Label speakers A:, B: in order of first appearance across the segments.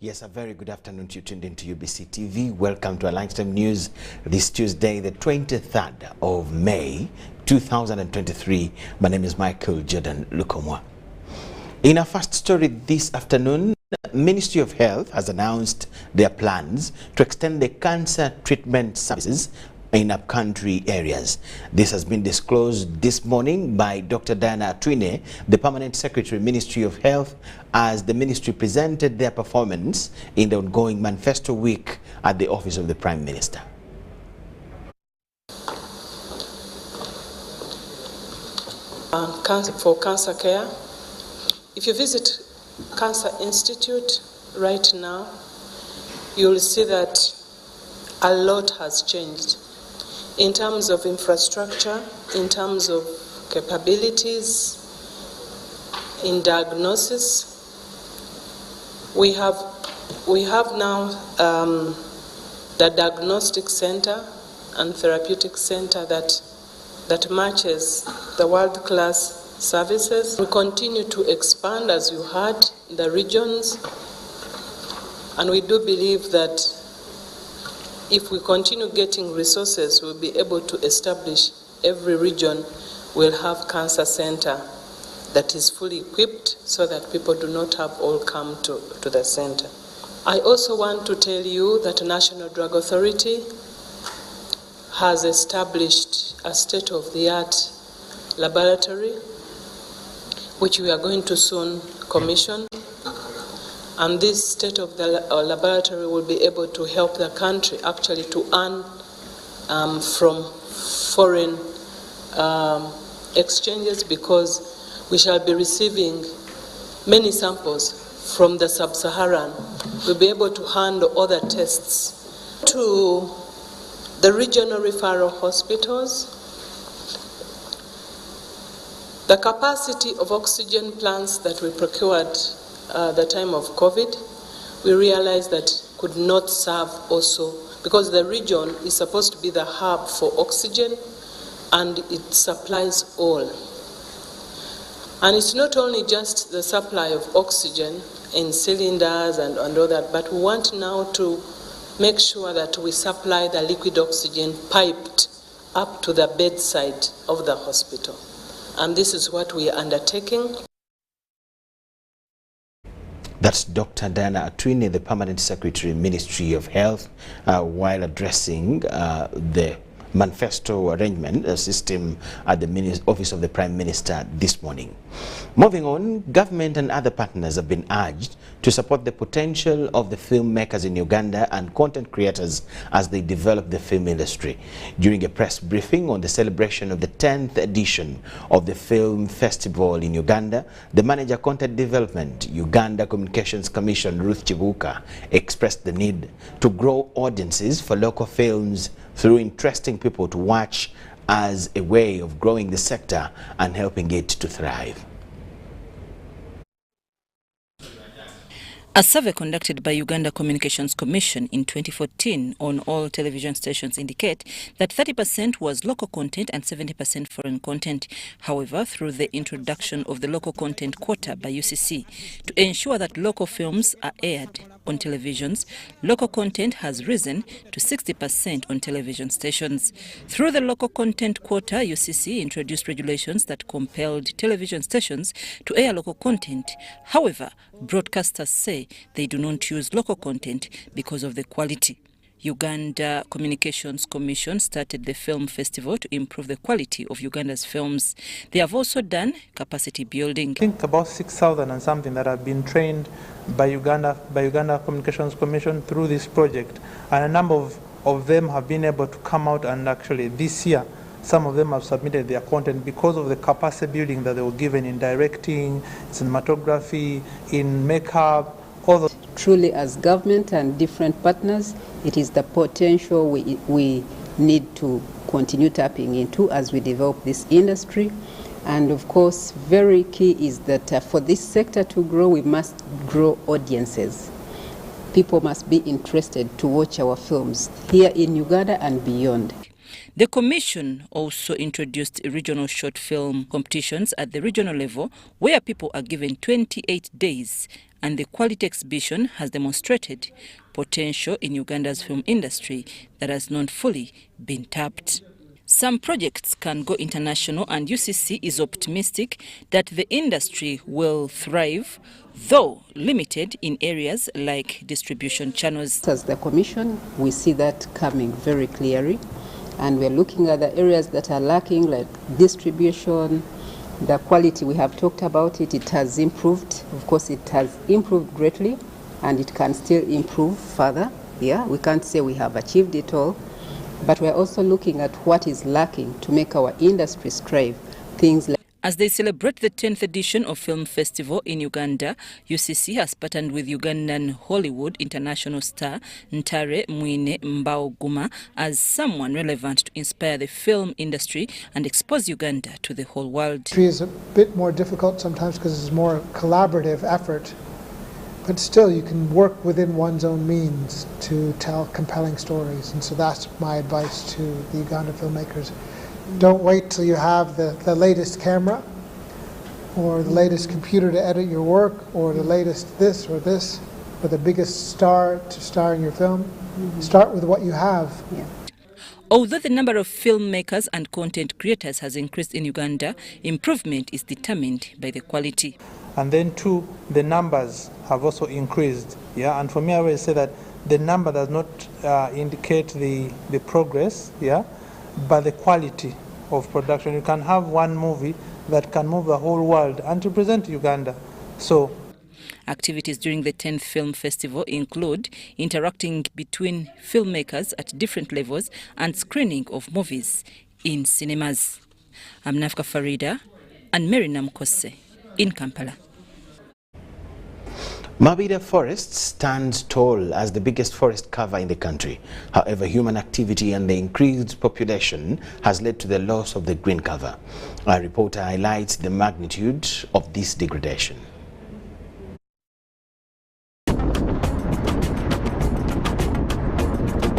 A: Yes, a very good afternoon to you tuned into UBC TV. Welcome to our lunchtime news this Tuesday, the 23rd of May, 2023. My name is Michael Jordan Lukomwa. In our first story this afternoon, the Ministry of Health has announced their plans to extend the cancer treatment services in upcountry areas. This has been disclosed this morning by Dr. Diana Atwine, the Permanent Secretary, Ministry of Health, as the ministry presented their performance in the ongoing Manifesto Week at the Office of the Prime Minister.
B: For cancer care, if you visit Cancer Institute right now, you'll see that a lot has changed in terms of infrastructure, in terms of capabilities, in diagnosis. We have now the diagnostic center and therapeutic center that matches the world-class services. We continue to expand, as you heard, the regions, and we do believe that if we continue getting resources, we'll be able to establish every region will have cancer center that is fully equipped so that people do not have all come to the center. I also want to tell you that the National Drug Authority has established a state-of-the-art laboratory, which we are going to soon commission. And this state of the laboratory will be able to help the country actually to earn from foreign exchanges, because we shall be receiving many samples from the sub-Saharan. We'll be able to handle other tests to the regional referral hospitals. The capacity of oxygen plants that we procured the time of COVID, we realized that could not serve also, because the region is supposed to be the hub for oxygen and it supplies all. And it's not only just the supply of oxygen in cylinders and all that, but we want now to make sure that we supply the liquid oxygen piped up to the bedside of the hospital. And this is what we are undertaking.
A: That's Dr. Diana Atwine, the Permanent Secretary, Ministry of Health, while addressing the manifesto arrangement system at the Office of the Prime Minister this morning. Moving on, government and other partners have been urged to support the potential of the filmmakers in Uganda and content creators as they develop the film industry. During a press briefing on the celebration of the 10th edition of the Film Festival in Uganda, the Manager Content Development, Uganda Communications Commission, Ruth Chibuka, expressed the need to grow audiences for local films through interesting people to watch as a way of growing the sector and helping it to thrive.
C: A survey conducted by Uganda Communications Commission in 2014 on all television stations indicate that 30% was local content and 70% foreign content. However, through the introduction of the local content quota by UCC to ensure that local films are aired on televisions, local content has risen to 60% on television stations. Through the local content quota, UCC introduced regulations that compelled television stations to air local content. However, broadcasters say they do not use local content because of the quality. Uganda Communications Commission started the film festival to improve the quality of Uganda's films. They have also done capacity building.
D: I think about 6,000 and something that have been trained by Uganda Communications Commission through this project, and a number of them have been able to come out, and actually this year some of them have submitted their content because of the capacity building that they were given in directing, cinematography, in makeup, all those.
E: Truly, as government and different partners, it is the potential we need to continue tapping into as we develop this industry. And of course, very key is that for this sector to grow, we must grow audiences. People must be interested to watch our films here in Uganda and beyond.
C: The Commission also introduced regional short film competitions at the regional level, where people are given 28 days, and the quality exhibition has demonstrated potential in Uganda's film industry that has not fully been tapped. Some projects can go international, and UCC is optimistic that the industry will thrive, though limited in areas like distribution channels.
E: As the Commission, we see that coming very clearly, and we're looking at the areas that are lacking, like distribution. The quality, we have talked about it, it has improved. Of course, it has improved greatly, and it can still improve further. Yeah, we can't say we have achieved it all, but we're also looking at what is lacking to make our industry strive. Things like
C: as they celebrate the 10th edition of Film Festival in Uganda, UCC has partnered with Ugandan Hollywood international star Ntare Mwine Mbaoguma as someone relevant to inspire the film industry and expose Uganda to the whole world.
F: It is a bit more difficult sometimes because it's more collaborative effort, but still you can work within one's own means to tell compelling stories, and so that's my advice to the Ugandan filmmakers. Don't wait till you have the latest camera or the latest computer to edit your work or the latest this or the biggest star to star in your film. Start with what you have.
E: yeah.
C: Although the number of filmmakers and content creators has increased in Uganda, improvement is determined by the quality.
D: And then two, the numbers have also increased. Yeah, and for me, I always say that the number does not indicate the progress. Yeah. But the quality of production. You can have one movie that can move the whole world and represent Uganda. So,
C: activities during the 10th Film Festival include interacting between filmmakers at different levels and screening of movies in cinemas. I'm Nafka Farida and Mary Namkose in Kampala.
A: Mabira Forest stands tall as the biggest forest cover in the country. However, human activity and the increased population has led to the loss of the green cover. Our reporter highlights the magnitude of this degradation.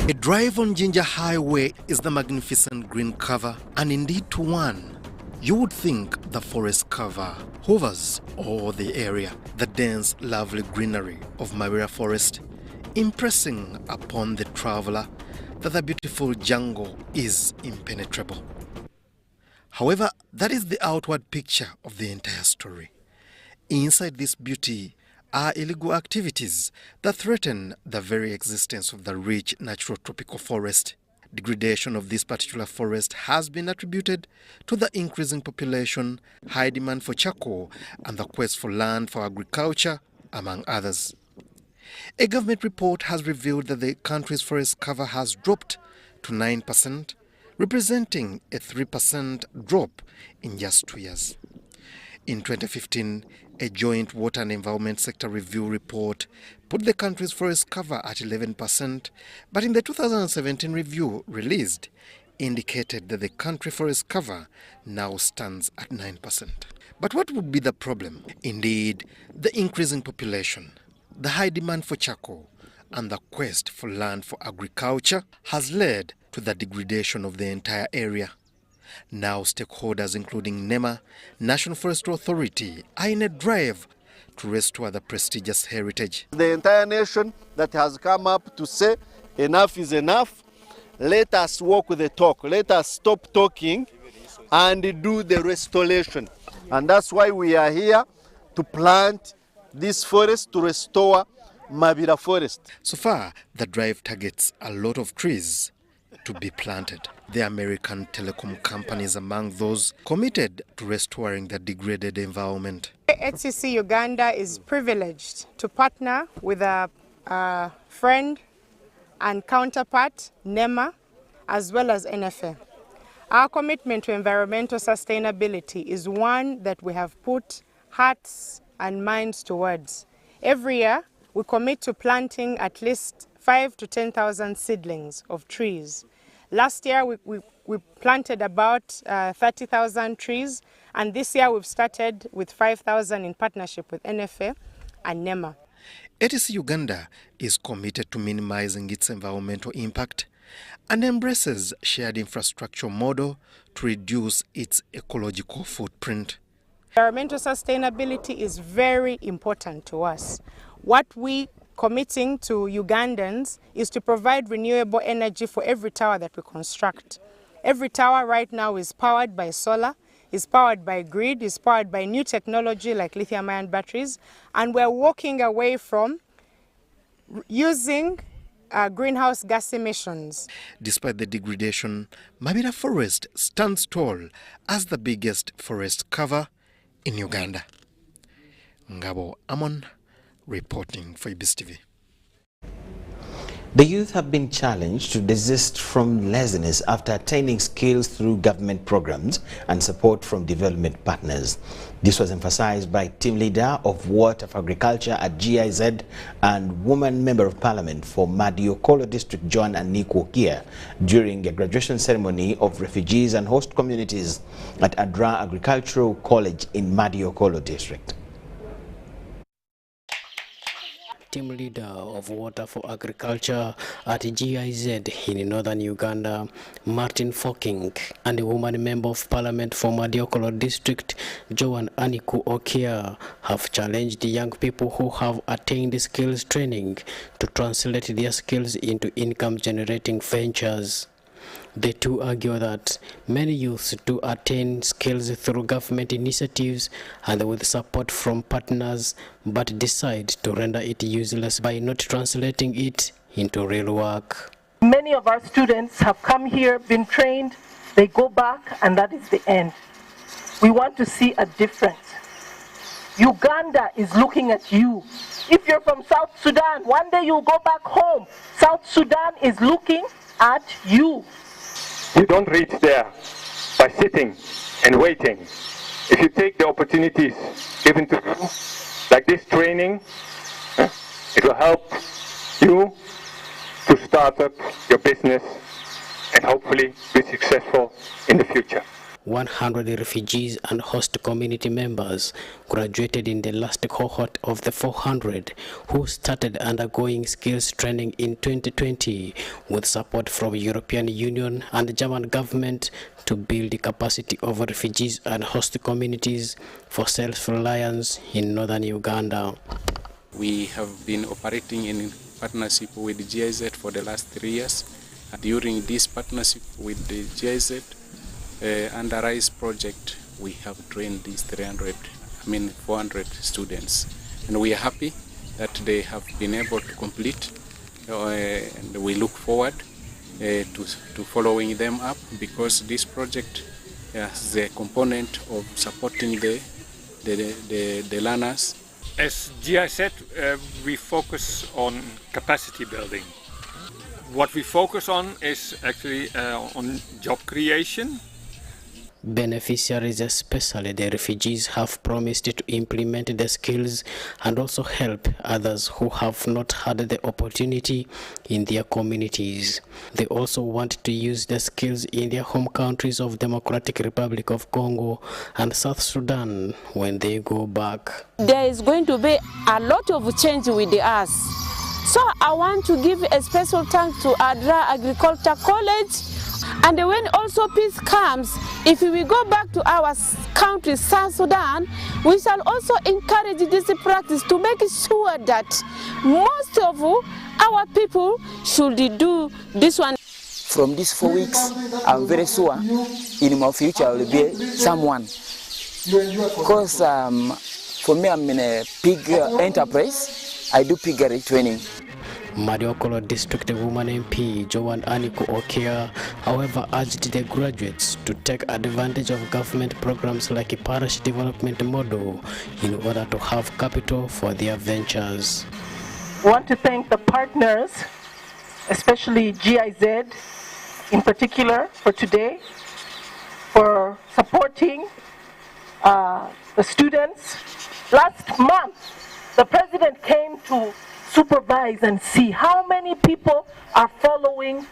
G: A drive on Jinja Highway is the magnificent green cover, and indeed to one, you would think the forest cover hovers over the area, the dense, lovely greenery of Mabira Forest, impressing upon the traveler that the beautiful jungle is impenetrable. However, that is the outward picture of the entire story. Inside this beauty are illegal activities that threaten the very existence of the rich natural tropical forest. Degradation of this particular forest has been attributed to the increasing population, high demand for charcoal, and the quest for land for agriculture, among others. A government report has revealed that the country's forest cover has dropped to 9%, representing a 3% drop in just 2 years. In 2015, a joint water and environment sector review report put the country's forest cover at 11%, but in the 2017 review released, indicated that the country forest cover now stands at 9%. But what would be the problem? Indeed, the increasing population, The high demand for charcoal and the quest for land for agriculture has led to the degradation of the entire area. Now stakeholders including NEMA, National Forestry Authority, are in a drive to restore the prestigious heritage.
H: The entire nation that has come up to say enough is enough. Let us walk the talk. Let us stop talking and do the restoration. And that's why we are here to plant this forest to restore Mabira forest.
G: So far, the drive targets a lot of trees to be planted. The American telecom company is among those committed to restoring the degraded environment.
I: HCC Uganda is privileged to partner with a friend and counterpart, NEMA, as well as NFA. Our commitment to environmental sustainability is one that we have put hearts and minds towards. Every year, we commit to planting at least 5,000 to 10,000 seedlings of trees. Last year, we planted about 30,000 trees, and this year we've started with 5,000 in partnership with NFA and NEMA.
G: HCC Uganda is committed to minimizing its environmental impact and embraces shared infrastructure model to reduce its ecological footprint.
I: Environmental sustainability is very important to us. What we committing to Ugandans is to provide renewable energy for every tower that we construct. Every tower right now is powered by solar, is powered by grid, is powered by new technology like lithium-ion batteries, and we're walking away from using greenhouse gas emissions.
G: Despite the degradation, Mabira Forest stands tall as the biggest forest cover in Uganda. Ngabo Amon, reporting for Ubc TV.
A: The youth have been challenged to desist from laziness after attaining skills through government programs and support from development partners. This was emphasized by team leader of Water for Agriculture at GIZ and woman member of parliament for Madiokolo district, John Aniku Okia, during a graduation ceremony of refugees and host communities at Adra Agricultural College in Madiokolo district.
J: Team leader of Water for Agriculture at GIZ in northern Uganda, Martin Foking, and a woman member of parliament for Madiokolo district, Joan Aniku Okia, have challenged the young people who have attained skills training to translate their skills into income-generating ventures. The two argue that many youths do attain skills through government initiatives and with support from partners, but decide to render it useless by not translating it into real work.
K: Many of our students have come here, been trained, they go back, and that is the end. We want to see a difference. Uganda is looking at you. If you're from South Sudan, one day you'll go back home. South Sudan is looking at you.
L: You don't reach there by sitting and waiting. If you take the opportunities given to you, like this training, it will help you to start up your business and hopefully be successful in the future.
J: 100 refugees and host community members graduated in the last cohort of the 400 who started undergoing skills training in 2020 with support from European Union and the German government to build the capacity of refugees and host communities for self-reliance in northern Uganda.
M: We have been operating in partnership with the GIZ for the last 3 years. During this partnership with the GIZ, under RISE project, we have trained these 400 students, and we are happy that they have been able to complete, and we look forward to following them up, because this project has a component of supporting the learners.
N: As GIZ, we focus on capacity building. What we focus on is actually on job creation.
J: Beneficiaries, especially the refugees, have promised to implement the skills and also help others who have not had the opportunity in their communities. They also want to use the skills in their home countries of Democratic Republic of Congo and South Sudan when they go back.
O: There is going to be a lot of change with us. So I want to give a special thanks to Adra Agriculture College. And when also peace comes, if we go back to our country, South Sudan, we shall also encourage this practice to make sure that most of our people should do this one.
P: From these 4 weeks, I'm very sure in my future I will be someone. Because for me, I'm in a pig enterprise. I do piggery training.
J: Madiokolo District Woman MP Joan Aniko Okea, however, urged the graduates to take advantage of government programs like a parish development model in order to have capital for their ventures.
K: I want to thank the partners, especially GIZ in particular for today, for supporting the students. Last month, the president came to supervise and see how many people are following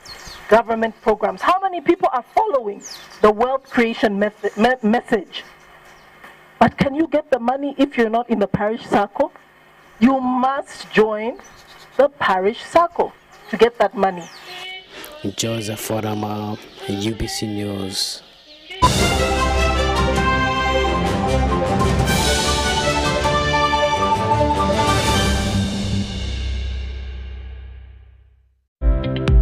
K: government programs, how many people are following the wealth creation message. But can you get the money if you're not in the parish circle? You must join the parish circle to get that money.
J: Joseph Forama, UBC News.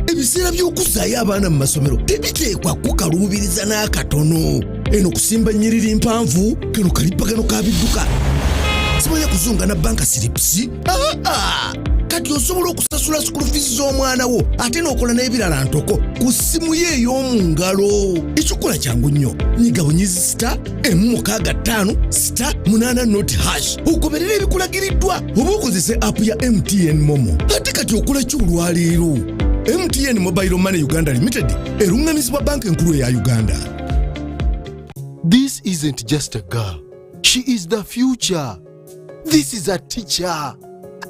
Q: Ebiseera by'okuzaayo abaana mu masomero tebiteekwa kukaluubiriza n'akatono. Eno kusimba nnyiriri mpanvu kano kalipagano ka bidduka. Simanya kuzunga na banka siripsi. Kati osobola okusasula school fees z'omwana wo ate n'okola n'ebirala ntoko ku ssimu ye ey'omu ngalo. Ekikola kyangu nnyo. Nyiga bunyizi *165*8 ogoberera ebikulagiriddwa oba okozese app ya MTN Momo. Ate kati okola ki olwaleero? MTN Mobile Money Uganda Limited erungamizibwa banka enkulu ya Uganda.
R: This isn't just a girl. She is the future. This is a teacher,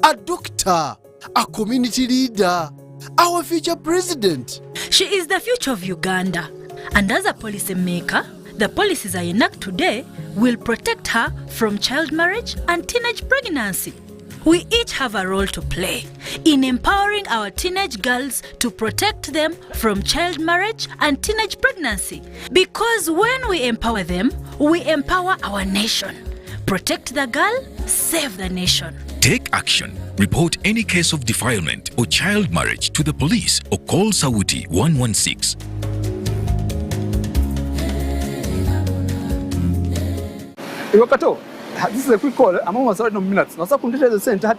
R: a doctor, a community leader, our future president.
S: She is the future of Uganda. And as a policy maker, the policies I enact today will protect her from child marriage and teenage pregnancy. We each have a role to play in empowering our teenage girls to protect them from child marriage and teenage pregnancy. Because when we empower them, we empower our nation. Protect the girl, save the nation.
T: Take action. Report any case of defilement or child marriage to the police or call Sauti 116.
U: This is a quick call. I'm almost out of minutes. Now, the center.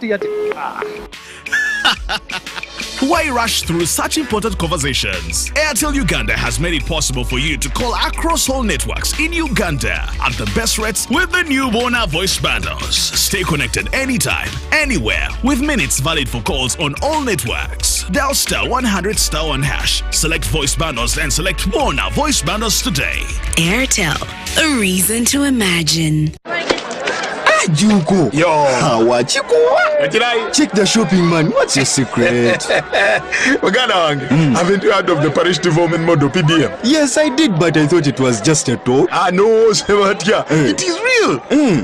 V: Why rush through such important conversations? Airtel Uganda has made it possible for you to call across all networks in Uganda at the best rates with the new Bona voice bundles. Stay connected anytime, anywhere, with minutes valid for calls on all networks. Dial *100*1#. Select voice bundles and select Bona voice bundles today.
W: Airtel, a reason to imagine.
R: Juko. Yo. Check the shopping, man. What's your secret?
X: Haven't you heard of the parish development model PDM?
R: Yes, I did, but I thought it was just a talk.
X: No, it is real.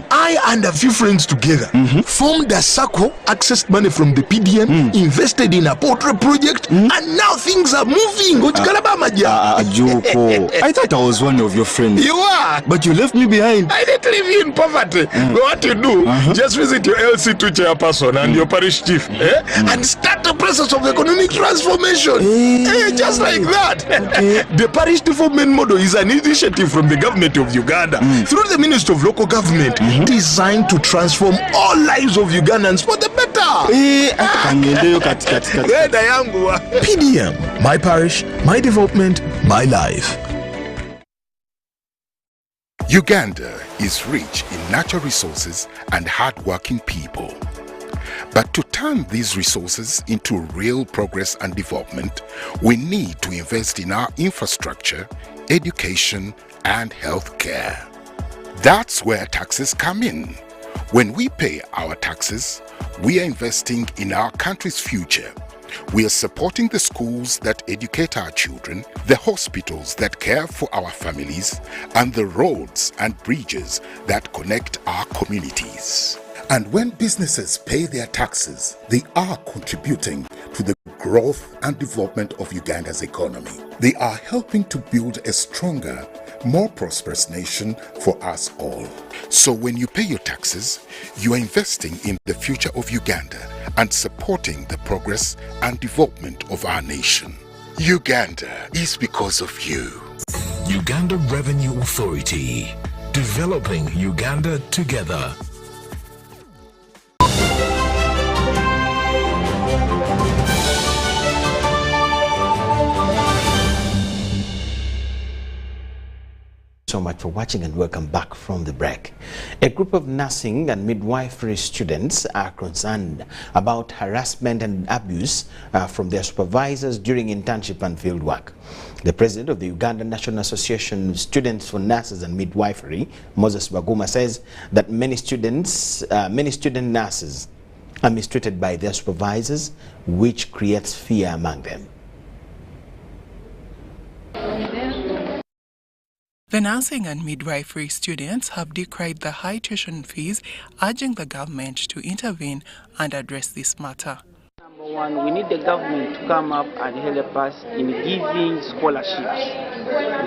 X: I and a few friends together formed a circle, accessed money from the PDM, invested in a poultry project, and now things are moving.
R: Juko. I thought I was one of your friends.
X: You are.
R: But you left me behind.
X: I didn't leave you in poverty. What you do, just visit your LC2 chairperson and your parish chief and start the process of economic transformation. Just like that. The parish development model is an initiative from the government of Uganda through the Ministry of Local Government designed to transform all lives of Ugandans for the better.
V: PDM, my parish, my development, my life.
Y: Uganda is rich in natural resources and hard-working people. But to turn these resources into real progress and development, we need to invest in our infrastructure, education, and health care. That's where taxes come in. When we pay our taxes, we are investing in our country's future. We are supporting the schools that educate our children, the hospitals that care for our families, and the roads and bridges that connect our communities. And when businesses pay their taxes, they are contributing to the growth and development of Uganda's economy. They are helping to build a stronger, more prosperous nation for us all. So when you pay your taxes, you are investing in the future of Uganda and supporting the progress and development of our nation. Uganda is because of you.
V: Uganda Revenue Authority, developing Uganda together.
A: So much for watching and welcome back from the break. A group of nursing and midwifery students are concerned about harassment and abuse from their supervisors during internship and field work. The president of the Uganda National Association of Students for Nurses and Midwifery, Moses Baguma, says that many student nurses are mistreated by their supervisors, which creates fear among them.
B: The nursing and midwifery students have decried the high tuition fees, urging the government to intervene and address this matter.
C: Number one, we need the government to come up and help us in giving scholarships,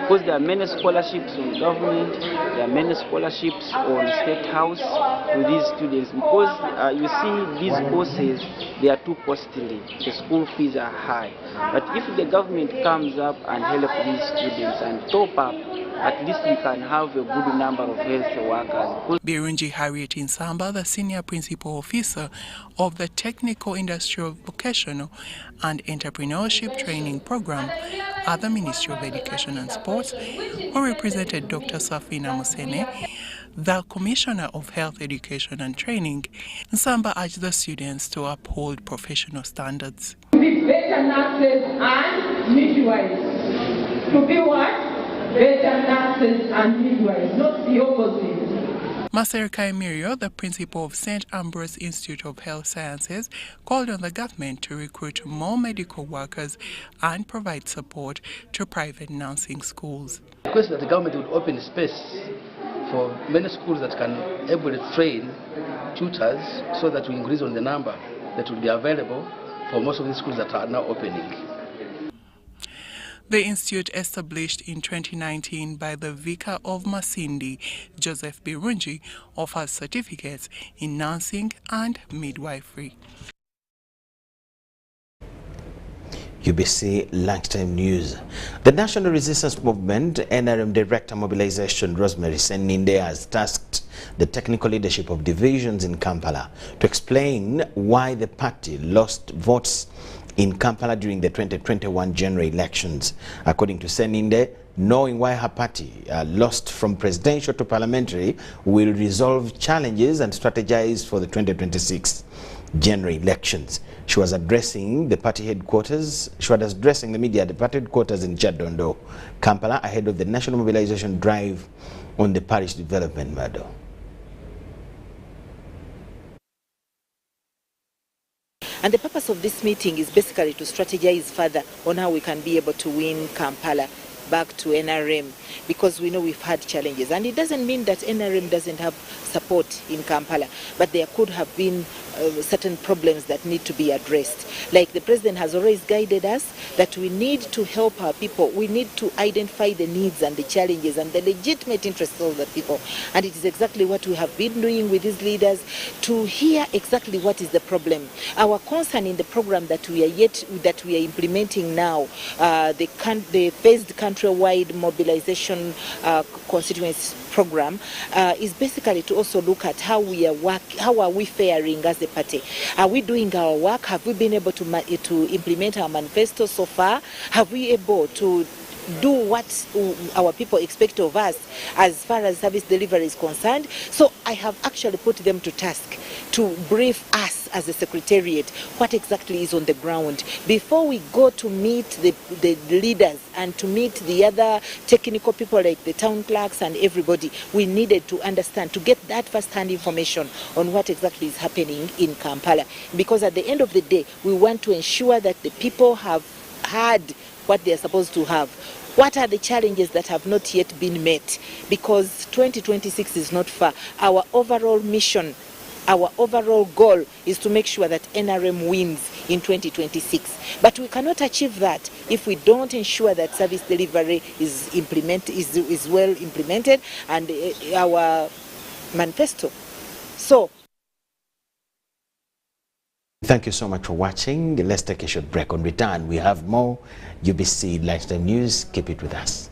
C: because there are many scholarships on government, there are many scholarships on State House to these students, because you see these courses, they are too costly, the school fees are high. But if the government comes up and help these students and top up, at least we can have a good number of health workers.
B: Birungi Harriet Insamba, the Senior Principal Officer of the Technical Industrial Vocational and Entrepreneurship Training Program at the Ministry of Education and Sports, who represented Dr. Safina Musene, the Commissioner of Health Education and Training. Nsamba urged the students to uphold professional standards.
D: To be better nurses and midwives. To be what? Better nurses and midwives, not the opposite.
B: Maserka Emirio, the principal of St. Ambrose Institute of Health Sciences, called on the government to recruit more medical workers and provide support to private nursing schools.
E: I request that the government would open space for many schools that can able to train tutors, so that we increase on the number that will be available for most of these schools that are now opening.
B: The institute, established in 2019 by the Vicar of Masindi, Joseph Birungi, offers certificates in nursing and midwifery.
A: UBC Lunchtime News. The National Resistance Movement NRM Director Mobilization Rosemary Seninde has tasked the technical leadership of divisions in Kampala to explain why the party lost votes in Kampala during the 2021 general elections. According to Seninde, knowing why her party lost from presidential to parliamentary will resolve challenges and strategize for the 2026 general elections. She was addressing the party headquarters. She was addressing the media at the party headquarters in Chadondo, Kampala, ahead of the national mobilization drive on the parish development model.
F: And the purpose of this meeting is basically to strategize further on how we can be able to win Kampala back to NRM, because we know we've had challenges. And it doesn't mean that NRM doesn't have support in Kampala, but there could have been certain problems that need to be addressed. Like the president has always guided us, that we need to help our people. We need to identify the needs and the challenges and the legitimate interests of the people. And it is exactly what we have been doing with these leaders, to hear exactly what is the problem. Our concern in the program that we are implementing now, the phased countrywide mobilization constituency program, is basically to also look at how are we faring as a party. Are we doing our work? Have we been able to implement our manifesto so far? Have we able to do what our people expect of us as far as service delivery is concerned. So I have actually put them to task to brief us as a secretariat what exactly is on the ground before we go to meet the leaders and to meet the other technical people like the town clerks and everybody. We needed to understand, to get that first-hand information on what exactly is happening in Kampala, because at the end of the day we want to ensure that the people have had what they are supposed to have. What are the challenges that have not yet been met? Because 2026 is not far. Our overall mission, our overall goal is to make sure that NRM wins in 2026. But we cannot achieve that if we don't ensure that service delivery is well implemented and our manifesto. So,
A: thank you so much for watching. Let's take a short break. On return, we have more UBC Lunchtime News. Keep it with us.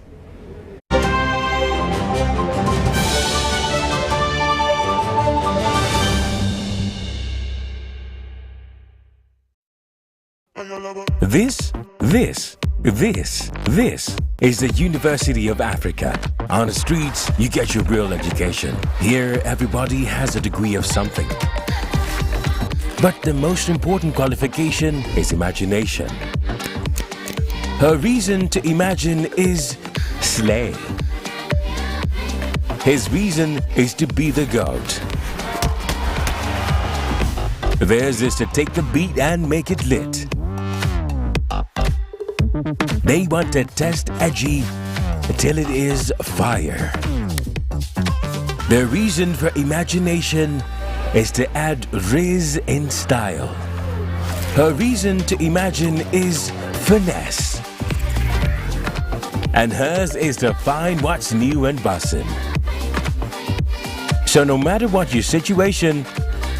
G: This is the University of Africa. On the streets, you get your real education. Here, everybody has a degree of something. But the most important qualification is imagination. Her reason to imagine is slay. His reason is to be the GOAT. Theirs is to take the beat and make it lit. They want to test edgy till it is fire. Their reason for imagination is to add riz in style. Her reason to imagine is finesse. And hers is to find what's new and bussin'. So no matter what your situation,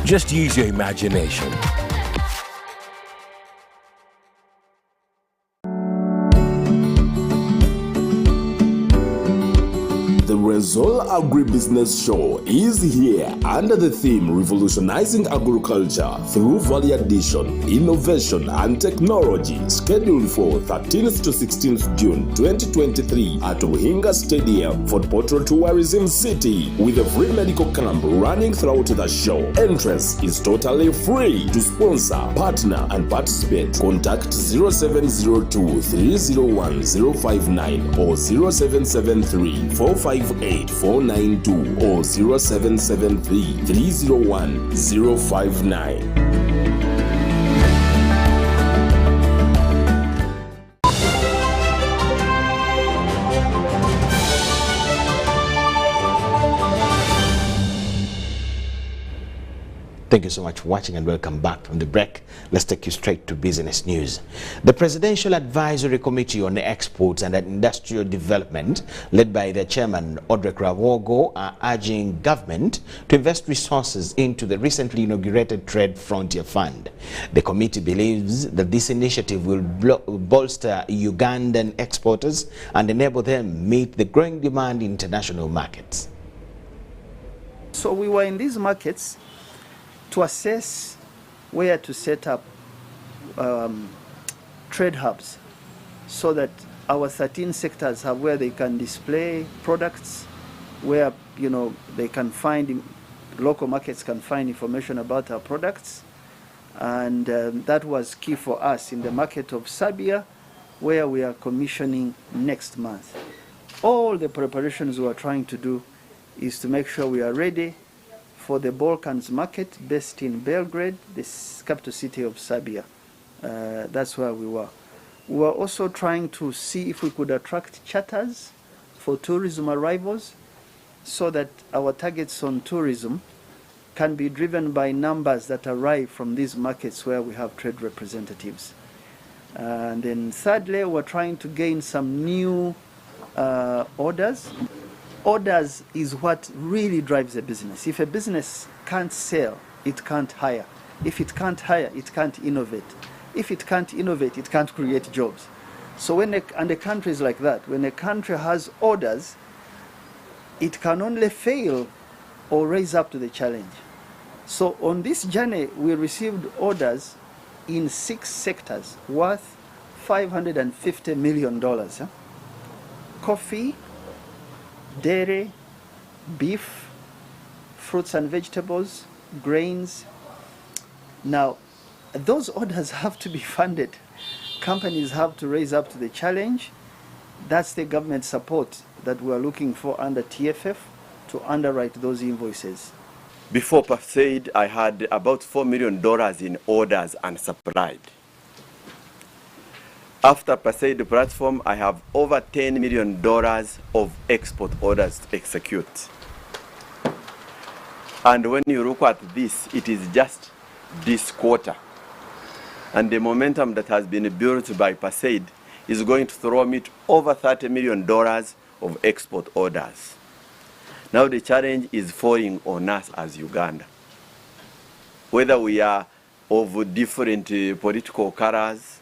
G: just use your imagination.
H: The Resol Agribusiness Show is here under the theme Revolutionizing Agriculture through Value Addition, Innovation and Technology, scheduled for 13th to 16th June 2023 at Ruhinga Stadium, Fort Portal Tourism City, with a free medical camp running throughout the show. Entrance is totally free. To sponsor, partner and participate, contact 0702 301 059 or 0773 458 492 or 0773 301 059.
A: Thank you so much for watching and welcome back from the break. Let's take you straight to business news. The Presidential Advisory Committee on Exports and Industrial Development, led by the chairman, Odrek Rawogo, are urging government to invest resources into the recently inaugurated Trade Frontier Fund. The committee believes that this initiative will bolster Ugandan exporters and enable them meet the growing demand in international markets.
U: So we were in these markets to assess where to set up trade hubs so that our 13 sectors have where they can display products, where they can find, local markets can find information about our products. And that was key for us in the market of Serbia, where we are commissioning next month. All the preparations we are trying to do is to make sure we are ready for the Balkans market based in Belgrade, the capital city of Serbia. That's where we were. We were also trying to see if we could attract charters for tourism arrivals so that our targets on tourism can be driven by numbers that arrive from these markets where we have trade representatives. And then thirdly, we're trying to gain some new orders. Orders is what really drives a business. If a business can't sell, it can't hire. If it can't hire, it can't innovate. If it can't innovate, it can't create jobs. So and a country is like that. When a country has orders, it can only fail or raise up to the challenge. So on this journey, we received orders in 6 sectors worth $550 million. coffee, dairy, beef, fruits and vegetables, grains. Now, those orders have to be funded. Companies have to raise up to the challenge. That's the government support that we're looking for under TFF to underwrite those invoices.
I: Before PASAID, I had about $4 million in orders unsupplied. After PASAID platform, I have over $10 million of export orders to execute. And when you look at this, it is just this quarter. And the momentum that has been built by PASAID is going to throw me to over $30 million of export orders. Now the challenge is falling on us as Uganda. Whether we are of different political colors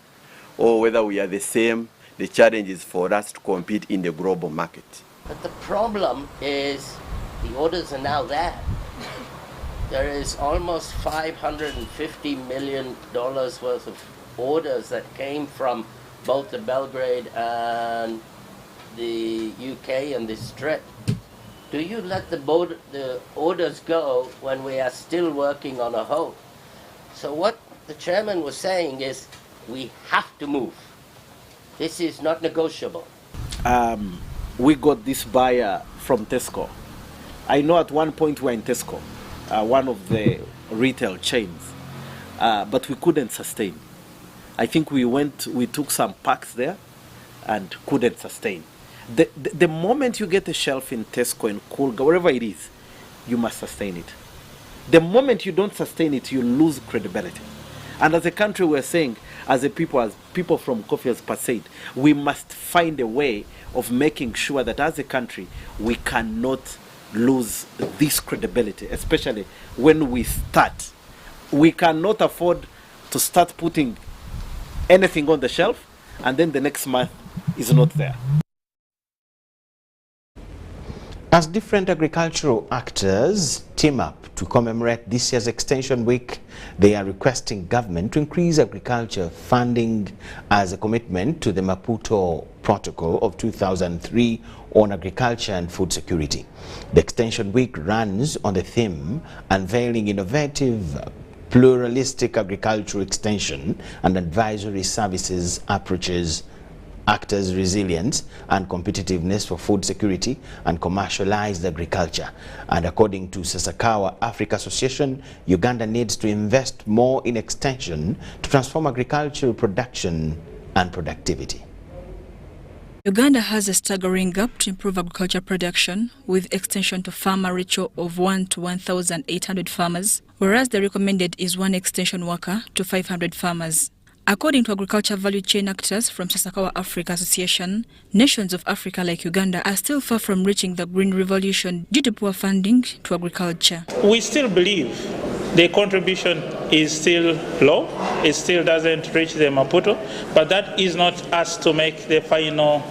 I: or whether we are the same, the challenge is for us to compete in the global market.
L: But the problem is the orders are now there. There is almost $550 million worth of orders that came from both the Belgrade and the UK and the Strip. Do you let the orders go when we are still working on a whole? So what the chairman was saying is we have to move. This is not negotiable.
M: We got this buyer from Tesco. I know at one point we were in Tesco, one of the retail chains, but we couldn't sustain. I think we took some packs there and couldn't sustain. The moment you get a shelf in Tesco and Coolga, wherever it is, you must sustain it. The moment you don't sustain it, you lose credibility. And as a country, we're saying, as people from Coffee as PASAID, we must find a way of making sure that as a country, we cannot lose this credibility, especially when we start. We cannot afford to start putting anything on the shelf and then the next month is not there.
A: As different agricultural actors team up to commemorate this year's Extension Week, they are requesting government to increase agriculture funding as a commitment to the Maputo Protocol of 2003 on agriculture and food security. The Extension Week runs on the theme unveiling innovative, pluralistic agricultural extension and advisory services approaches actors' resilience and competitiveness for food security and commercialized agriculture. And according to Sasakawa Africa Association, Uganda needs to invest more in extension to transform agricultural production and productivity.
N: Uganda has a staggering gap to improve agriculture production, with extension to farmer ratio of 1 to 1,800 farmers, whereas the recommended is 1 extension worker to 500 farmers. According to agriculture value chain actors from Sasakawa Africa Association, nations of Africa like Uganda are still far from reaching the green revolution due to poor funding to agriculture.
O: We still believe the contribution is still low. It still doesn't reach the Maputo, but that is not us to make the final,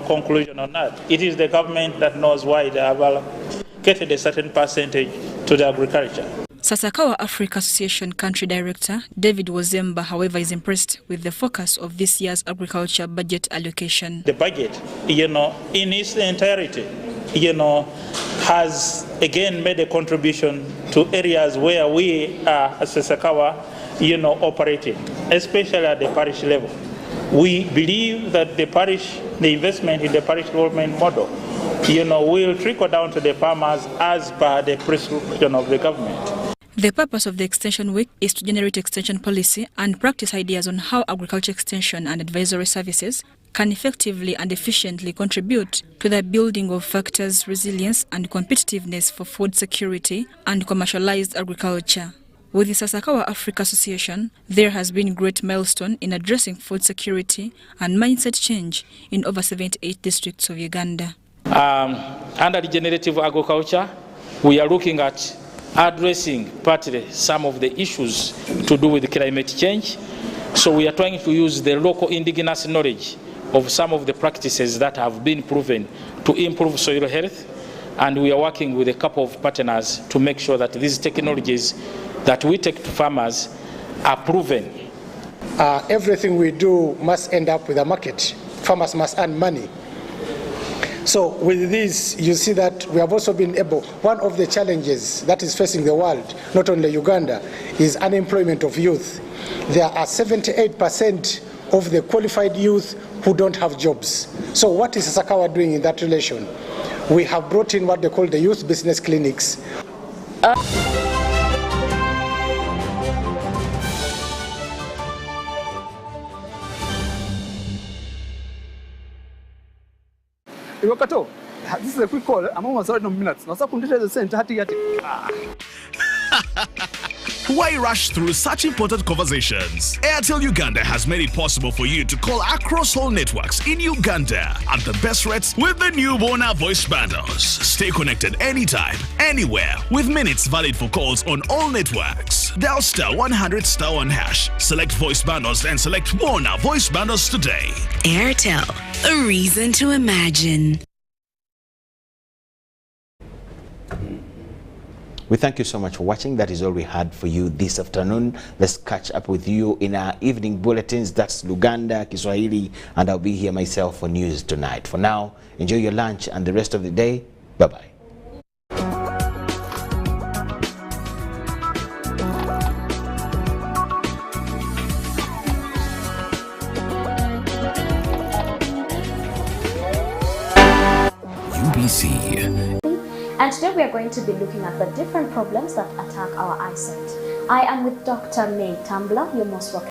O: conclusion on that. It is the government that knows why they have allocated a certain percentage to the agriculture.
N: Sasakawa Africa Association Country Director David Wozemba, however, is impressed with the focus of this year's agriculture budget allocation.
O: The budget, in its entirety, has again made a contribution to areas where we are as Sasakawa, operating, especially at the parish level. We believe that the investment in the parish development model, will trickle down to the farmers as per the prescription of the government.
N: The purpose of the Extension Week is to generate extension policy and practice ideas on how agriculture extension and advisory services can effectively and efficiently contribute to the building of factors, resilience and competitiveness for food security and commercialized agriculture. With the Sasakawa Africa Association, there has been great milestone in addressing food security and mindset change in over 78 districts of Uganda.
O: Under regenerative agriculture, we are looking at addressing partly some of the issues to do with climate change. So we are trying to use the local indigenous knowledge of some of the practices that have been proven to improve soil health. And we are working with a couple of partners to make sure that these technologies that we take to farmers are proven.
Z: Everything we do must end up with a market. Farmers must earn money.
J: So with this, you see that we have also been able, one of the challenges that is facing the world, not only Uganda, is unemployment of youth. There are 78% of the qualified youth who don't have jobs. So what is Sasakawa doing in that relation? We have brought in what they call the youth business clinics.
K: This is a quick call. I'm almost out of minutes. Now, the center.
V: Why rush through such important conversations? Airtel Uganda has made it possible for you to call across all networks in Uganda at the best rates with the new Bona voice bundles. Stay connected anytime, anywhere, with minutes valid for calls on all networks. Dial *100*1#. Select voice bundles and select Bona voice bundles today.
W: Airtel, a reason to imagine.
A: We thank you so much for watching. That is all we had for you this afternoon. Let's catch up with you in our evening bulletins. That's Luganda, Kiswahili, and I'll be here myself for news tonight. For now, enjoy your lunch and the rest of the day. Bye-bye.
P: UBC. And today we are going to be looking at the different problems that attack our eyesight. I am with Dr. May Tambler, your most welcome.